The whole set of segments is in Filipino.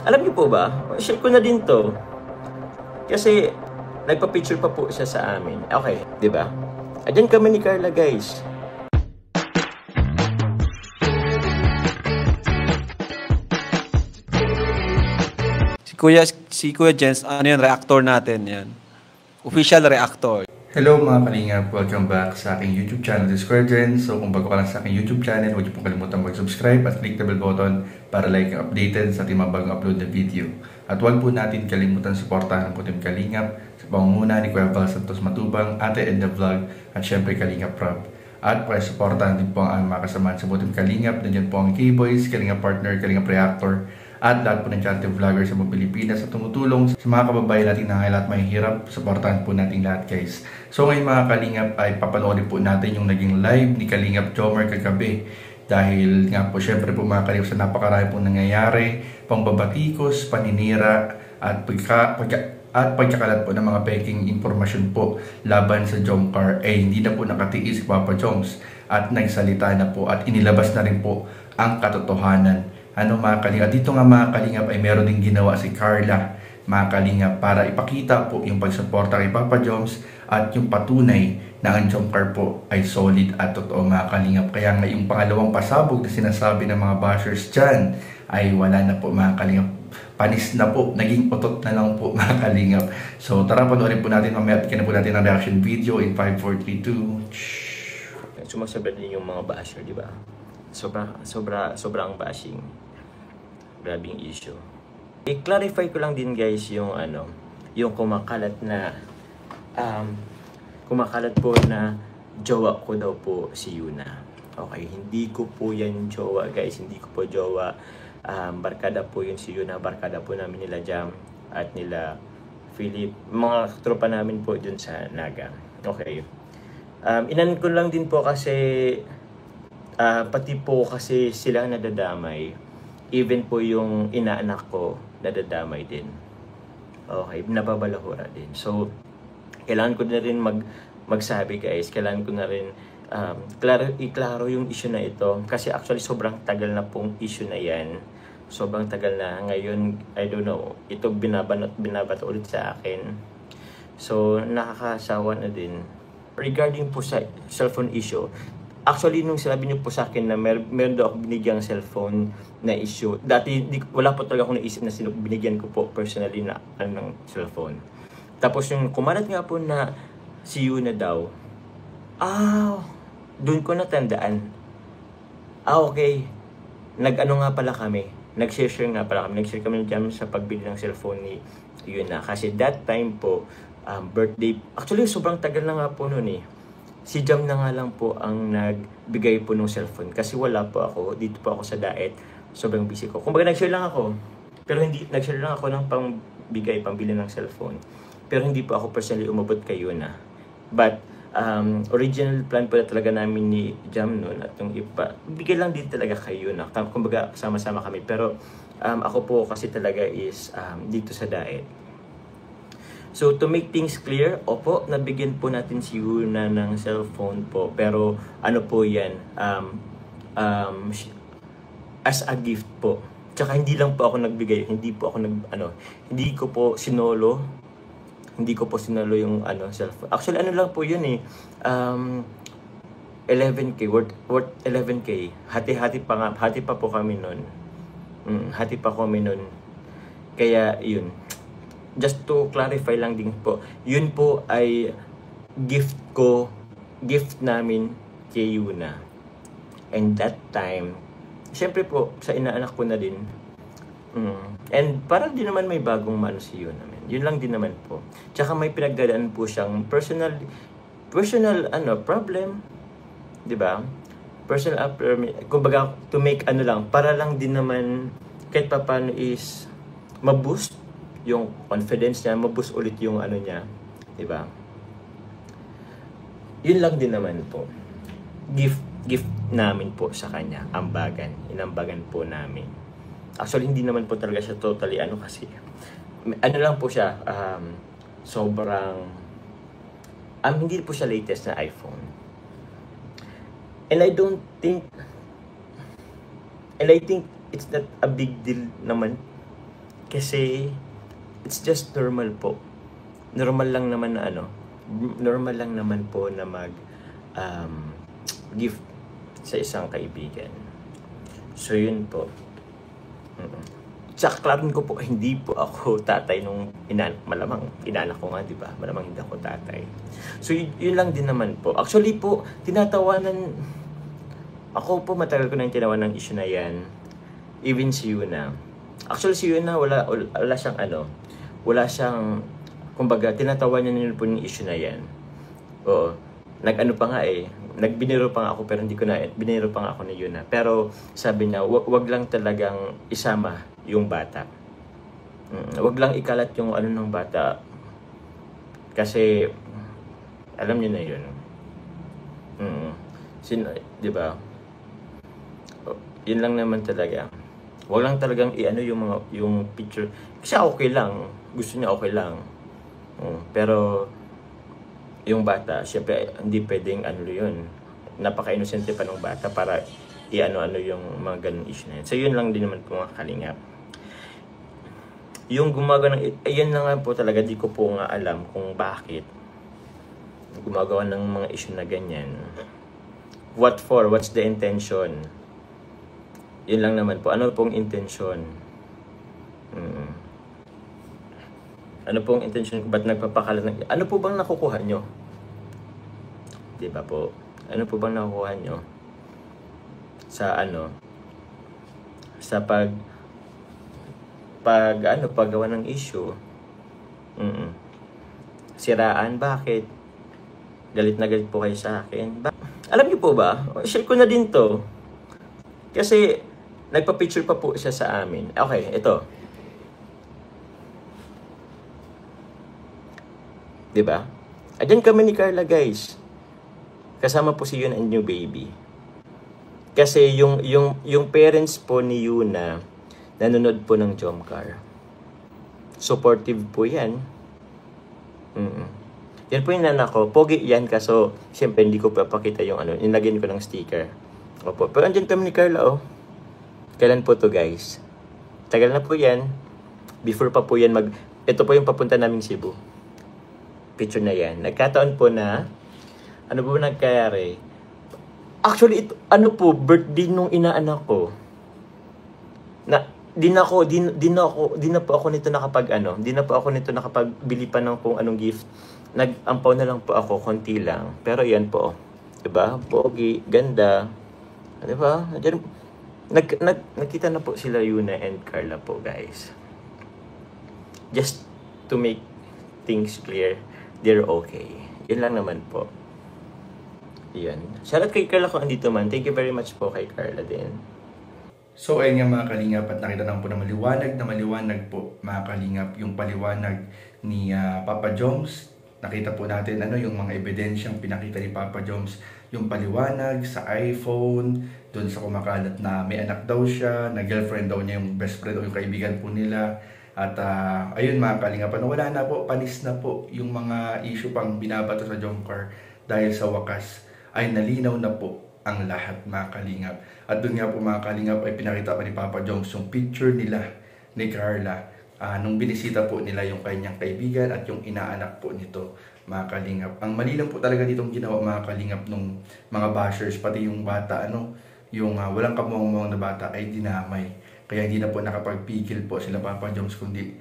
Alam niyo po ba, share ko na din to. Kasi nagpa-picture pa po siya sa amin. Okay, di ba? Ayan kami ni Carla, guys. Si Kuya Jens, ano yun, reactor natin yan. Official reactor. Hello mga kalingap! Welcome back sa aking YouTube channel, The Square Jens. So kung bago ka lang sa aking YouTube channel, huwag niyo pong kalimutan mag-subscribe at click the bell button para like and updated sa ating mga bagong upload na video. At huwag po natin kalimutan suportahan po Team Kalingap sa pangunguna ni Kuya Val Santos Matubang, Ate Edna Vlog at syempre Kalingap Rob. At pakisuportahan din po ang mga kasamahan sa Team Kalingap. Nandiyan po ang K-Boys, Kalingap Partner, Kalingap Reactor, at lahat po ng channel vlogger sa mga Pilipinas at tumutulong sa mga kababayan natin na lahat may hirap. Supportahan po natin lahat, guys. So ngayon mga Kalingap ay papanoorin po natin yung naging live ni Kalingap Jomar kagabi. Dahil nga po syempre po mga Kalingap sa napakarami pong nangyayari, pangbabatikos, paninira at pagkakalat po ng mga peking informasyon po laban sa Jomcar ay hindi na po nakatiis si Papa Joms at nagsalita na po at inilabas na rin po ang katotohanan. Ano mga Kalingap, dito nga mga Kalingap ay meron din ginawa si Carla mga Kalingap para ipakita po yung pagsuporta kay Papa Joms at yung patunay na ang Jomcar po ay solid at totoo mga Kalingap. Kaya nga yung pangalawang pasabog na sinasabi ng mga bashers dyan ay wala na po mga Kalingap. Panis na po, naging otot na lang po mga Kalingap. So tara panoorin po natin mamaya at na po natin ang reaction video in 5, 4, 3, 2. Sumasabi din yung mga basher, di ba? Sobrang bashing. Grabing issue. I-clarify ko lang din guys yung yung kumakalat po na jowa ko daw po si Yuna. Okay, hindi ko po yan jowa guys, hindi ko po jowa. Barkada po yun si Yuna, barkada po namin nila Jam at nila Philip, mga tropa namin po dun sa Naga. Okay. Inan ko lang din po kasi pati po kasi sila nadadamay. Even po yung inaanak ko nadadamay din. Okay, nababalahura din. So, kailangan ko na rin magsabi guys. Kailangan ko na rin iklaro yung issue na ito. Kasi actually sobrang tagal na pong issue na yan. Sobrang tagal na. Ngayon, I don't know, ito binabato ulit sa akin. So, nakakasawa na din. Regarding po sa cellphone issue, actually, nung sinabi niyo po sa akin na meron daw ako binigyang cellphone na issue. Dati, wala po talaga akong naisip na binigyan ko po personally na ng cellphone. Tapos yung kumalat nga po na si Yuna daw, doon ko natandaan. Okay. Nag-ano nga pala kami. Nag-share nga pala kami. Nag-share kami dyan sa pagbili ng cellphone ni Yuna. Kasi that time po, birthday. Actually, sobrang tagal na nga po noon eh. Si Jam na nga lang po ang nagbigay po ng cellphone kasi wala po ako, dito po ako sa diet, sobrang busy ko. Kumbaga nag-share lang ako, pero nag-share lang ako ng pambili ng cellphone. Pero hindi po ako personally umabot kay Yuna. But original plan po na talaga namin ni Jam noon at yung iba, bigay lang din talaga kay Yuna. Kumbaga sama-sama kami, pero ako po kasi talaga is dito sa diet. So, to make things clear, opo, nabigyan po natin si Yuna ng cellphone po. Pero, ano po yan, as a gift po. Tsaka, hindi lang po ako nagbigay, hindi ko po sinolo yung cellphone. Actually, ano lang po yun eh, 11K, worth 11K. Hati pa po kami nun. Hati pa kami nun. Kaya, yun. Just to clarify lang din po, yun po ay gift namin kay Yuna. And that time, syempre po, sa inaanak ko na din. And parang din naman may bagong si Yuna. Yun lang din naman po. Tsaka may pinagdadaan po siyang personal problem. Diba? Personal problem. Kumbaga, to make para lang din naman kahit paano is ma-boost yung confidence niya, maboost ulit yung niya, di ba? Yun lang din naman po. Gift namin po sa kanya, inambagan po namin. Actually, hindi naman po talaga siya totally kasi, lang po siya, sobrang, hindi po siya latest na iPhone. And I think it's not a big deal naman Kasi it's just normal po. Normal lang naman na normal lang naman po na gift sa isang kaibigan. So yun po. Tsaka klarin ko po, hindi po ako tatay nung malamang inanak ko nga, di ba? Malamang hindi ako tatay. So yun lang din naman po. Actually po, ako po matagal ko nang tinawanan ng issue na yan. Even si Yuna. Actually si Yuna wala siyang kumbaga tinatawanan niya po yung issue na yan. Oo. Nagbiniro pa nga ako pero biniro pa nga ako ni Yuna. Pero sabi niya, wag lang talagang isama yung bata. Wag lang ikalat yung ng bata. Kasi alam niyo na yun. Di ba? Yun lang naman talaga. Wag lang talagang yung picture. Kasi okay lang. Gusto niya okay lang. Pero yung bata, syempre hindi pwedeng yun. Napaka-inosente pa ng bata para yung mga ganun issue na yun. So yun lang din naman po mga kalingap. Yung gumagawa ayun na nga po talaga, di ko po nga alam kung bakit gumagawa ng mga issue na ganyan. What for? What's the intention? Yun lang naman po. Ano pong intention? Ano pong intention? Ba't nagpapakalat ng... Ano po bang nakukuha nyo? Diba po? Ano po bang nakukuha nyo? Sa sa paggawa ng issue. Siraan, bakit? Galit na galit po kayo sa akin. Alam niyo po ba? Share ko na din to. Kasi nagpa-picture pa po siya sa amin. Okay, ito. Diba? Ayan kami ni Carla, guys. Kasama po si Yuna and new baby. Kasi yung parents po ni Yuna nanonood po ng Jomcar. Supportive po yan. Yan po yung nanak ko. Pogi yan, kaso siyempre hindi ko papakita yung nilagyan ko ng sticker. Opo. Pero andyan kami ni Carla, oh. Kailan po to, guys? Tagal na po yan. Before pa po yan ito po yung papunta naming Cebu. Picture na yan. Nagkataon po na, ano po nagkayari? Actually, ito, birthday nung inaanak ko. Di na po ako nito nakapagbili pa ng kung anong gift. Nag-ampaw na lang po ako, konti lang. Pero yan po, diba? Pogi, ganda. Diba? Nagkita na po sila Yuna and Carla po, guys. Just to make things clear, they're okay. Yun lang naman po. Yan. Shoutout kay Carla kung andito man. Thank you very much po kay Carla din. So ayun nga mga kalingap, at nakita lang po na maliwanag po mga kalingap yung paliwanag ni Papa Joms. Nakita po natin yung mga ebidensyang pinakita ni Papa Joms, yung paliwanag sa iPhone, doon sa kumakalat na may anak daw siya, na girlfriend daw niya yung best friend o yung kaibigan po nila. At ayun mga kalingap, wala na po, panis na po yung mga issue pang binabato sa Jomcar dahil sa wakas ay nalinaw na po ang lahat mga kalingap. At doon nga po mga kalingap ay pinakita pa ni Papa Joms yung picture nila ni Carla nung binisita po nila yung kanyang kaibigan at yung inaanak po nito mga kalingap. Ang mali lang po talaga ditong ginawa mga kalingap nung mga bashers, pati yung bata yung walang kamuang-muang na bata ay dinamay. Kaya hindi na po nakapagpigil po sila Papa Joms, kundi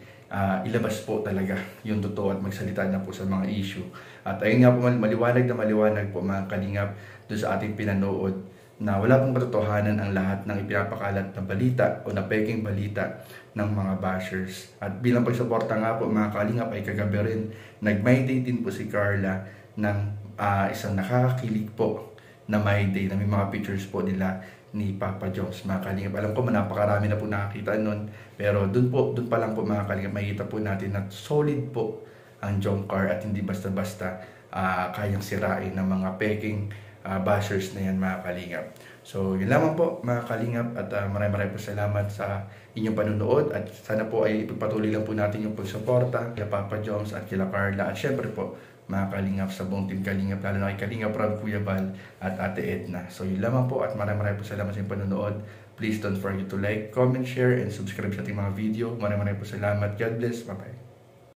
ilabas po talaga yung totoo at magsalita na po sa mga issue. At ayun nga po, maliwanag po mga kalingap doon sa ating pinanood na wala pong katotohanan ang lahat ng ipinapakalat na balita o na peking balita ng mga bashers. At bilang pagsuporta nga po mga kalingap ay kagabi rin nag-My Day din po si Carla ng isang nakakakilig po na My Day na may mga pictures po nila ni Papa Joms mga kalingap. Alam ko napakarami na po nakakita nun, pero doon pa lang po mga kalingap makikita po natin na solid po ang Jomcar at hindi basta-basta kayang sirain ng mga peking bashers na yan mga kalingap. So yun lamang po mga kalingap, at maraming po salamat sa inyong panunood, at sana po ay ipagpatuloy lang po natin yung pagsuporta kila Papa Joms at kila Carla, at syempre po mga kalingap sa buong team Kalingap, lalo na kay Kalingap Rob, Kuya Bal at Ate Edna. So yun lamang po, at maraming po salamat sa inyong panunood. Please don't forget to like, comment, share, and subscribe sa ating mga video. Maraming po salamat. God bless. Bye-bye.